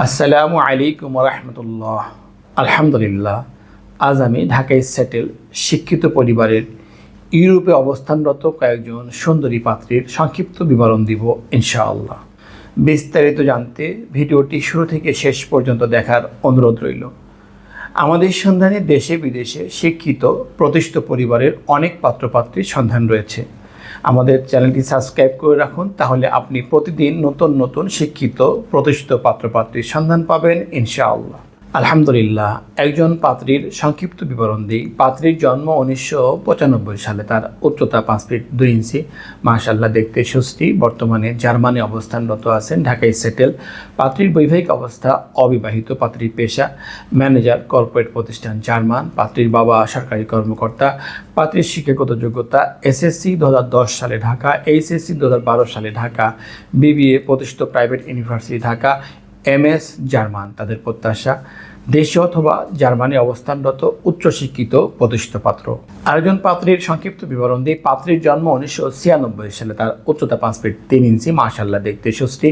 আসসালামু আলাইকুম রহমতুল্লাহ। আলহামদুলিল্লাহ, আজ আমি ঢাকায় সেটেল শিক্ষিত পরিবারের ইউরোপে অবস্থানরত কয়েকজন সুন্দরী পাত্রীর সংক্ষিপ্ত বিবরণ দিব ইনশাআল্লাহ। বিস্তারিত জানতে ভিডিওটি শুরু থেকে শেষ পর্যন্ত দেখার অনুরোধ রইল। আমাদের সন্ধানে দেশে বিদেশে শিক্ষিত প্রতিষ্ঠিত পরিবারের অনেক পাত্রপাত্রীর সন্ধান রয়েছে। আমাদের চ্যানেলটি সাবস্ক্রাইব করে রাখুন, তাহলে আপনি প্রতিদিন নতুন নতুন শিক্ষিত প্রতিষ্ঠিত পাত্রপাত্রীর সন্ধান পাবেন ইনশাআল্লাহ। আলহামদুলিল্লাহ, একজন পাত্রীর সংক্ষিপ্ত বিবরণ দিই। পাত্রীর জন্ম 1995 সালে। তার উচ্চতা 5 ফিট 2 ইঞ্চি। মাশাআল্লাহ, দেখতে সুস্থি। বর্তমানে জার্মানি অবস্থানরত আছেন, ঢাকায় সেটেল। পাত্রীর বৈবাহিক অবস্থা অবিবাহিত। পাত্রীর পেশা ম্যানেজার, কর্পোরেট প্রতিষ্ঠান জার্মান। পাত্রীর বাবা সরকারি কর্মকর্তা। পাত্রীর শিক্ষাগত যোগ্যতা এসএসসি 2010 সালে ঢাকা, এইচএসসি 2012 সালে ঢাকা, বিবিএ প্রতিষ্ঠিত private university Dhaka, MS German. তাদের প্রত্যাশা দেশে অথবা জার্মানি অবস্থানরত উচ্চশিক্ষিত প্রতিষ্ঠিত পাত্র। আরেকজন পাত্রীর সংক্ষিপ্ত বিবরণ দিই। পাত্রীর জন্ম 1996 সালে। তার উচ্চতা 5 ফিট 3 ইঞ্চি। মাশাআল্লাহ, দেখতে সুস্থি।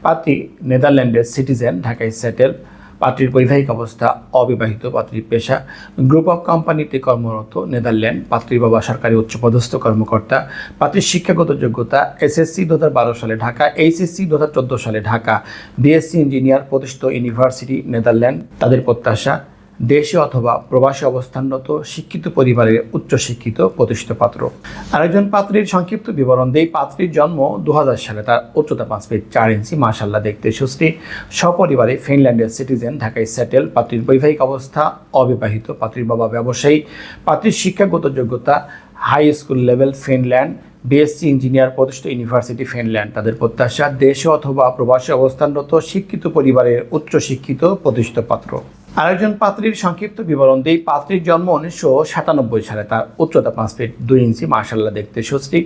পাত্রী নেদারল্যান্ডের সিটিজেন, ঢাকায় সেটেল। পাত্রীর বৈবাহিক অবস্থা অবিবাহিত। পাত্রীর পেশা গ্রুপ অফ কোম্পানিতে কর্মরত নেদারল্যান্ড। পাত্রীর বাবা সরকারি উচ্চপদস্থ কর্মকর্তা। পাত্রীর শিক্ষাগত যোগ্যতা এসএসসি 2012 সালে ঢাকা, এইচএসসি 2014 সালে ঢাকা, বিএসসি ইঞ্জিনিয়ার প্রতিষ্ঠিত ইউনিভার্সিটি নেদারল্যান্ড। তাদের প্রত্যাশা দেশে অথবা প্রবাসী অবস্থানরত শিক্ষিত পরিবারের উচ্চশিক্ষিত প্রতিষ্ঠিত পাত্র। আরেকজন পাত্রীর সংক্ষিপ্ত বিবরণ দেই। পাত্রীর জন্ম 2000 সালে। তার উচ্চতা 5 ফিট 4 ইঞ্চি। মাশাআল্লাহ, দেখতে সুস্থি। সপরিবারে ফিনল্যান্ডের সিটিজেন, ঢাকায় সেটেল। পাত্রীর বৈবাহিক অবস্থা অবিবাহিত। পাত্রীর বাবা ব্যবসায়ী। পাত্রীর শিক্ষাগত যোগ্যতা high school level Finland, BSc engineer প্রতিষ্ঠিত ইউনিভার্সিটি ফিনল্যান্ড। তাদের প্রত্যাশা দেশে অথবা প্রবাসী অবস্থানরত শিক্ষিত পরিবারের উচ্চশিক্ষিত প্রতিষ্ঠিত পাত্র। আরেকজন পাত্রীর সংক্ষিপ্ত বিবরণ দিই। পাত্রীর জন্ম 1997 সালে। তার উচ্চতা 5 ফিট 2 ইঞ্চি। মাশাআল্লাহ, দেখতে সুস্থি।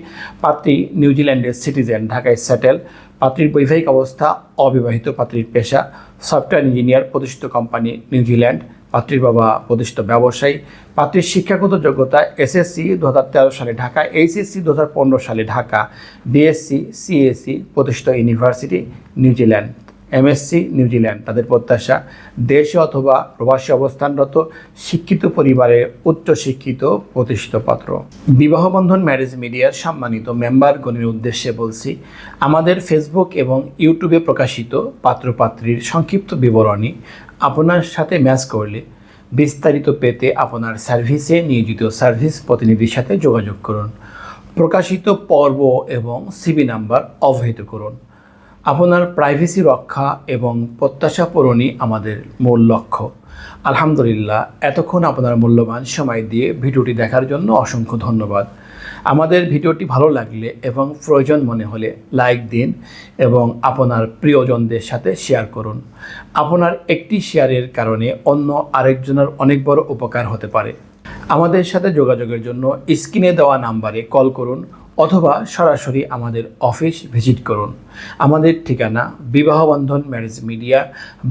পাত্রী নিউজিল্যান্ডের সিটিজেন, ঢাকায় সেটেল। পাত্রীর বৈবাহিক অবস্থা অবিবাহিত। পাত্রীর পেশা সফটওয়্যার ইঞ্জিনিয়ার প্রতিষ্ঠিত কোম্পানি নিউজিল্যান্ড। পাত্রীর বাবা প্রতিষ্ঠিত ব্যবসায়ী। পাত্রীর শিক্ষাগত যোগ্যতা এসএসসি 2013 সালে ঢাকা, এইচএসসি 2015 সালে ঢাকা, বিএসসি সিএসসি প্রতিষ্ঠিত ইউনিভার্সিটি নিউজিল্যান্ড, এমএসসি নিউজিল্যান্ড। তাদের প্রত্যাশা দেশে অথবা প্রবাসী অবস্থানরত শিক্ষিত পরিবারের উচ্চশিক্ষিত প্রতিষ্ঠিত পাত্র। বিবাহবন্ধন ম্যারেজ মিডিয়ার সম্মানিত মেম্বারগণের উদ্দেশ্যে বলছি, আমাদের ফেসবুক এবং ইউটিউবে প্রকাশিত পাত্রপাত্রীর সংক্ষিপ্ত বিবরণী আপনার সাথে ম্যাচ করলে বিস্তারিত পেতে আপনার সার্ভিসে নিয়োজিত সার্ভিস প্রতিনিধির সাথে যোগাযোগ করুন। প্রকাশিত পর্ব এবং সিবি নাম্বার অবহিত করুন। আপনার প্রাইভেসি রক্ষা এবং প্রত্যাশা পূরণই আমাদের মূল লক্ষ্য। আলহামদুলিল্লাহ, এতক্ষণ আপনার মূল্যবান সময় দিয়ে ভিডিওটি দেখার জন্য অসংখ্য ধন্যবাদ। আমাদের ভিডিওটি ভালো লাগলে এবং প্রয়োজন মনে হলে লাইক দিন এবং আপনার প্রিয়জনদের সাথে শেয়ার করুন। আপনার একটি শেয়ারের কারণে অন্য আরেকজনের অনেক বড় উপকার হতে পারে। আমাদের সাথে যোগাযোগের জন্য স্ক্রিনে দেওয়া নাম্বারে কল করুন অথবা সরাসরি আমাদের অফিস ভিজিট করুন। আমাদের ঠিকানা বিবাহবন্ধন ম্যারেজ মিডিয়া,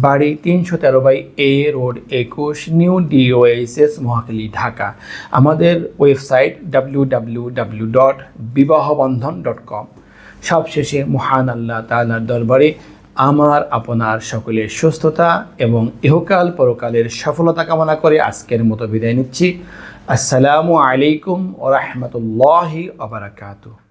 বাড়ি 313/A road 21, new DOSS Mohakhali, Dhaka. আমাদের ওয়েবসাইট www.bibahobandhon.com। সবশেষে মহান আল্লাহ তাআলার দরবারে আমার আপনার সকলের সুস্থতা এবং ইহকাল পরকালের সফলতা কামনা করে আজকের মতো বিদায় নিচ্ছি। আসসালামু আলাইকুম ওয়া রাহমাতুল্লাহি ওয়া বারাকাতুহু।